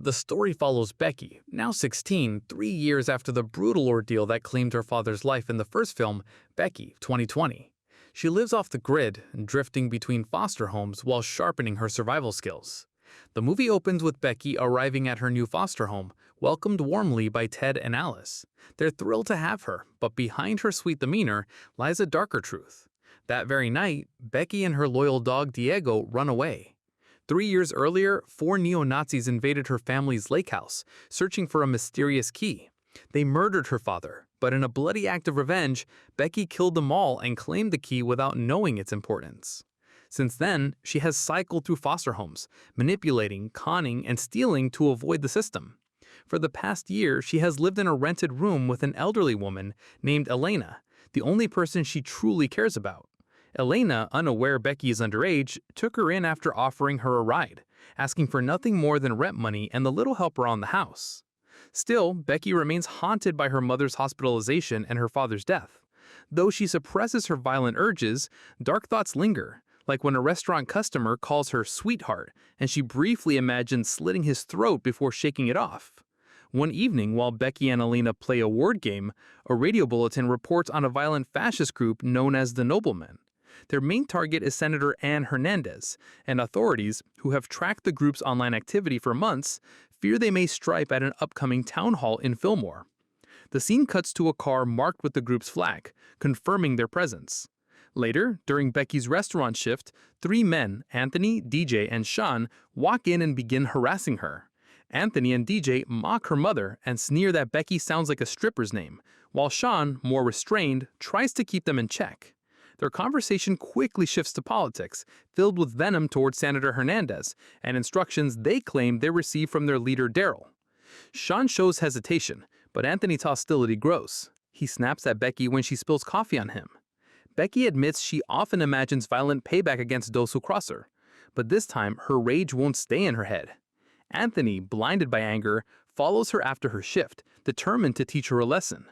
The story follows Becky, now 16, 3 years after the brutal ordeal that claimed her father's life in the first film, Becky, 2020. She lives off the grid, drifting between foster homes while sharpening her survival skills. The movie opens with Becky arriving at her new foster home, welcomed warmly by Ted and Alice. They're thrilled to have her, but behind her sweet demeanor lies a darker truth. That very night, Becky and her loyal dog Diego run away. 3 years earlier, 4 neo-Nazis invaded her family's lake house, searching for a mysterious key. They murdered her father, but in a bloody act of revenge, Becky killed them all and claimed the key without knowing its importance. Since then, she has cycled through foster homes, manipulating, conning, and stealing to avoid the system. For the past year, she has lived in a rented room with an elderly woman named Elena, the only person she truly cares about. Elena, unaware Becky is underage, took her in after offering her a ride, asking for nothing more than rent money and the little help around the house. Still, Becky remains haunted by her mother's hospitalization and her father's death. Though she suppresses her violent urges, dark thoughts linger, like when a restaurant customer calls her sweetheart and she briefly imagines slitting his throat before shaking it off. One evening, while Becky and Elena play a word game, a radio bulletin reports on a violent fascist group known as the Noblemen. Their main target is Senator Ann Hernandez, and authorities, who have tracked the group's online activity for months, fear they may strike at an upcoming town hall in Fillmore. The scene cuts to a car marked with the group's flag, confirming their presence. Later, during Becky's restaurant shift, 3 men, Anthony, DJ, and Seann, walk in and begin harassing her. Anthony and DJ mock her mother and sneer that Becky sounds like a stripper's name, while Seann, more restrained, tries to keep them in check. Their conversation quickly shifts to politics, filled with venom towards Senator Hernandez, and instructions they claim they received from their leader Darryl. Seann shows hesitation, but Anthony's hostility grows. He snaps at Becky when she spills coffee on him. Becky admits she often imagines violent payback against those who cross her, but this time her rage won't stay in her head. Anthony, blinded by anger, follows her after her shift, determined to teach her a lesson.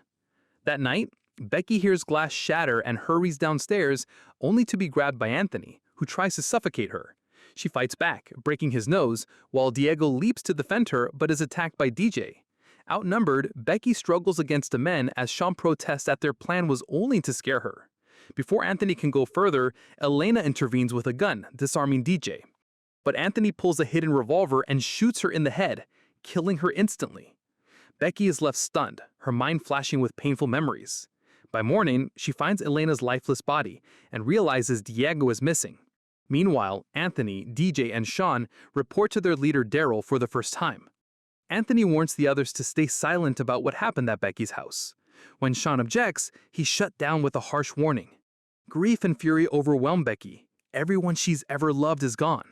That night, Becky hears glass shatter and hurries downstairs, only to be grabbed by Anthony, who tries to suffocate her. She fights back, breaking his nose, while Diego leaps to defend her but is attacked by DJ. Outnumbered, Becky struggles against the men as Seann protests that their plan was only to scare her. Before Anthony can go further, Elena intervenes with a gun, disarming DJ. But Anthony pulls a hidden revolver and shoots her in the head, killing her instantly. Becky is left stunned, her mind flashing with painful memories. By morning, she finds Elena's lifeless body and realizes Diego is missing. Meanwhile, Anthony, DJ, and Seann report to their leader Darryl for the first time. Anthony warns the others to stay silent about what happened at Becky's house. When Seann objects, he's shut down with a harsh warning. Grief and fury overwhelm Becky. Everyone she's ever loved is gone.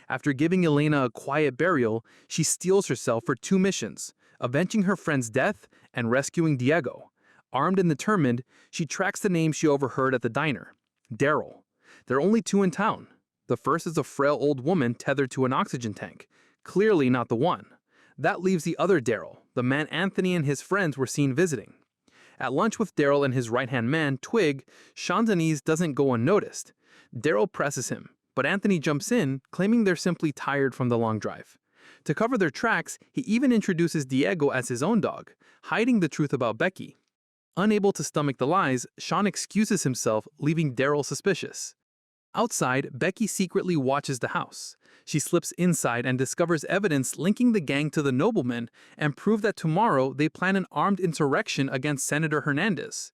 After giving Elena a quiet burial, she steels herself for 2 missions, avenging her friend's death and rescuing Diego. Armed and determined, she tracks the name she overheard at the diner, Darryl. There are only 2 in town. The first is a frail old woman tethered to an oxygen tank, clearly not the one. That leaves the other Darryl, the man Anthony and his friends were seen visiting. At lunch with Darryl and his right-hand man, Twig, Seann Denise doesn't go unnoticed. Darryl presses him, but Anthony jumps in, claiming they're simply tired from the long drive. To cover their tracks, he even introduces Diego as his own dog, hiding the truth about Becky. Unable to stomach the lies, Seann excuses himself, leaving Darryl suspicious. Outside, Becky secretly watches the house. She slips inside and discovers evidence linking the gang to the Noblemen and prove that tomorrow they plan an armed insurrection against Senator Hernandez.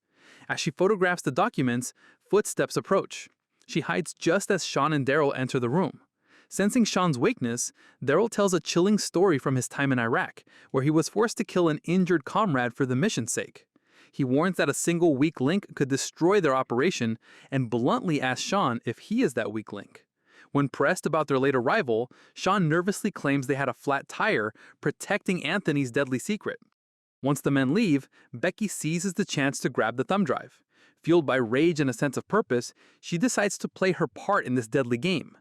As she photographs the documents, footsteps approach. She hides just as Seann and Darryl enter the room. Sensing Seann's weakness, Darryl tells a chilling story from his time in Iraq, where he was forced to kill an injured comrade for the mission's sake. He warns that a single weak link could destroy their operation and bluntly asks Seann if he is that weak link. When pressed about their late arrival, Seann nervously claims they had a flat tire, protecting Anthony's deadly secret. Once the men leave, Becky seizes the chance to grab the thumb drive. Fueled by rage and a sense of purpose, she decides to play her part in this deadly game.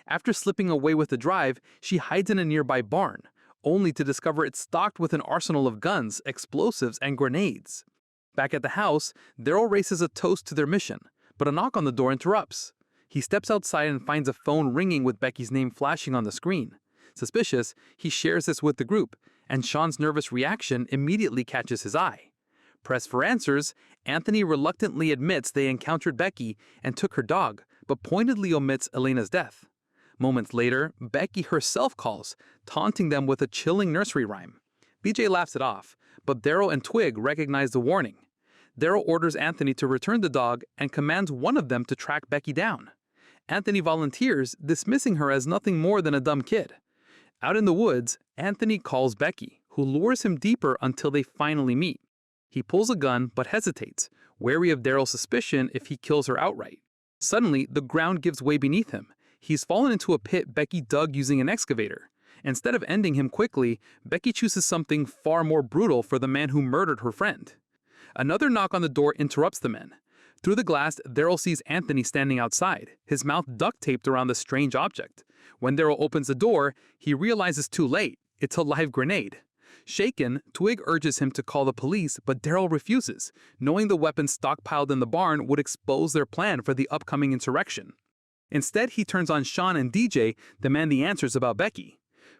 After slipping away with the drive, she hides in a nearby barn, only to discover it's stocked with an arsenal of guns, explosives, and grenades. Back at the house, Darryl races a toast to their mission, but a knock on the door interrupts. He steps outside and finds a phone ringing with Becky's name flashing on the screen. Suspicious, he shares this with the group, and Seann's nervous reaction immediately catches his eye. Pressed for answers, Anthony reluctantly admits they encountered Becky and took her dog, but pointedly omits Elena's death. Moments later, Becky herself calls, taunting them with a chilling nursery rhyme. BJ laughs it off, but Darryl and Twig recognize the warning. Darryl orders Anthony to return the dog and commands one of them to track Becky down. Anthony volunteers, dismissing her as nothing more than a dumb kid. Out in the woods, Anthony calls Becky, who lures him deeper until they finally meet. He pulls a gun but hesitates, wary of Darryl's suspicion if he kills her outright. Suddenly, the ground gives way beneath him. He's fallen into a pit Becky dug using an excavator. Instead of ending him quickly, Becky chooses something far more brutal for the man who murdered her friend. Another knock on the door interrupts the men. Through the glass, Darryl sees Anthony standing outside, his mouth duct-taped around the strange object. When Darryl opens the door, he realizes too late. It's a live grenade. Shaken, Twig urges him to call the police, but Darryl refuses, knowing the weapons stockpiled in the barn would expose their plan for the upcoming insurrection. Instead, he turns on Seann and DJ, demanding answers about Becky.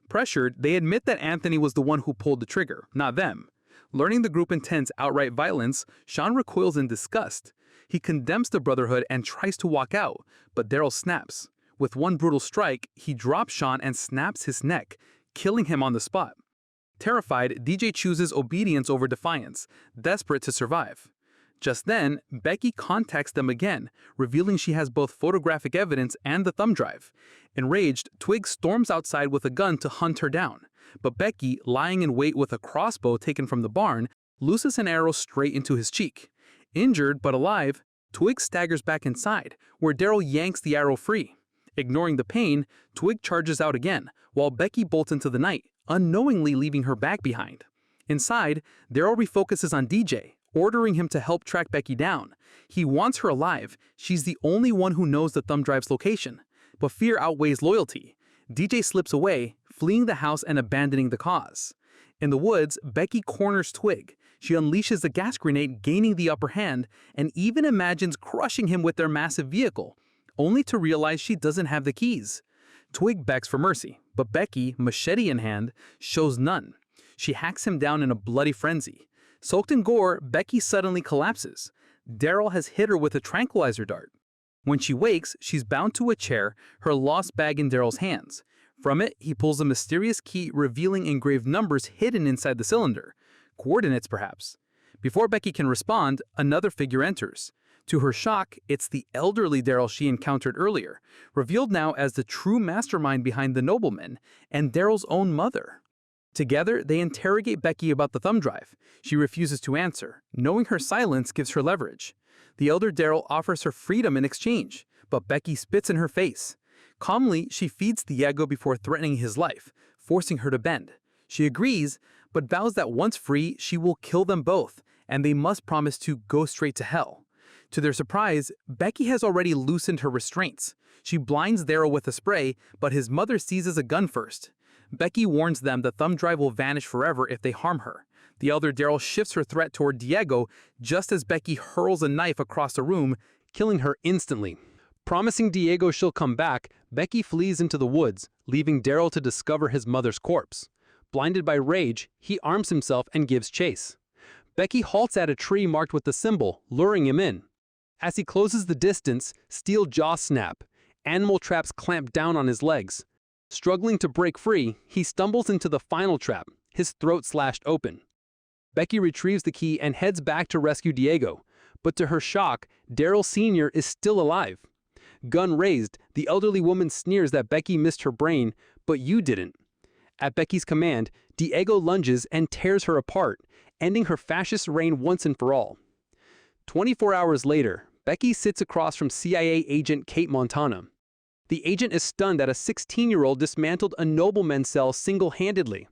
Pressured, they admit that Anthony was the one who pulled the trigger, not them. Learning the group intends outright violence, Seann recoils in disgust. He condemns the Brotherhood and tries to walk out, but Darryl snaps. With one brutal strike, he drops Seann and snaps his neck, killing him on the spot. Terrified, DJ chooses obedience over defiance, desperate to survive. Just then, Becky contacts them again, revealing she has both photographic evidence and the thumb drive. Enraged, Twig storms outside with a gun to hunt her down, but Becky, lying in wait with a crossbow taken from the barn, looses an arrow straight into his cheek. Injured but alive, Twig staggers back inside, where Darryl yanks the arrow free. Ignoring the pain, Twig charges out again, while Becky bolts into the night, unknowingly leaving her bag behind. Inside, Darryl refocuses on DJ, ordering him to help track Becky down. He wants her alive. She's the only one who knows the thumb drive's location. But fear outweighs loyalty. DJ slips away, fleeing the house and abandoning the cause. In the woods, Becky corners Twig. She unleashes the gas grenade, gaining the upper hand, and even imagines crushing him with their massive vehicle, only to realize she doesn't have the keys. Twig begs for mercy, but Becky, machete in hand, shows none. She hacks him down in a bloody frenzy. Soaked in gore, Becky suddenly collapses. Darryl has hit her with a tranquilizer dart. When she wakes, she's bound to a chair, her lost bag in Darryl's hands. From it, he pulls a mysterious key revealing engraved numbers hidden inside the cylinder. Coordinates, perhaps. Before Becky can respond, another figure enters. To her shock, it's the elderly Darryl she encountered earlier, revealed now as the true mastermind behind the nobleman, and Darryl's own mother. Together, they interrogate Becky about the thumb drive. She refuses to answer, knowing her silence gives her leverage. The elder Darryl offers her freedom in exchange, but Becky spits in her face. Calmly, she feeds Diego before threatening his life, forcing her to bend. She agrees, but vows that once free, she will kill them both, and they must promise to go straight to hell. To their surprise, Becky has already loosened her restraints. She blinds Darryl with a spray, but his mother seizes a gun first. Becky warns them the thumb drive will vanish forever if they harm her. The elder Darryl shifts her threat toward Diego just as Becky hurls a knife across the room, killing her instantly. Promising Diego she'll come back, Becky flees into the woods, leaving Darryl to discover his mother's corpse. Blinded by rage, he arms himself and gives chase. Becky halts at a tree marked with the symbol, luring him in. As he closes the distance, steel jaws snap. Animal traps clamp down on his legs. Struggling to break free, he stumbles into the final trap, his throat slashed open. Becky retrieves the key and heads back to rescue Diego, but to her shock, Darryl Sr. is still alive. Gun raised, the elderly woman sneers that Becky missed her brain, but you didn't. At Becky's command, Diego lunges and tears her apart, ending her fascist reign once and for all. 24 hours later, Becky sits across from CIA agent Kate Montana. The agent is stunned that a 16-year-old dismantled a nobleman's cell single-handedly.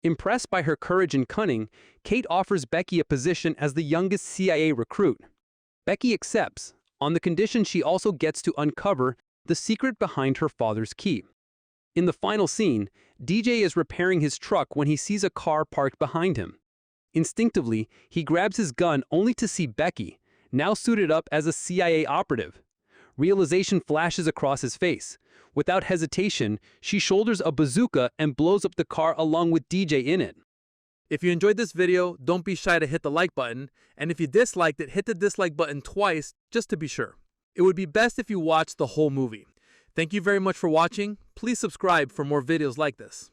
Impressed by her courage and cunning, Kate offers Becky a position as the youngest CIA recruit. Becky accepts, on the condition she also gets to uncover the secret behind her father's key. In the final scene, DJ is repairing his truck when he sees a car parked behind him. Instinctively, he grabs his gun only to see Becky, now suited up as a CIA operative. Realization flashes across his face. Without hesitation, she shoulders a bazooka and blows up the car along with DJ in it. If you enjoyed this video, don't be shy to hit the like button, and if you disliked it, hit the dislike button twice just to be sure. It would be best if you watched the whole movie. Thank you very much for watching. Please subscribe for more videos like this.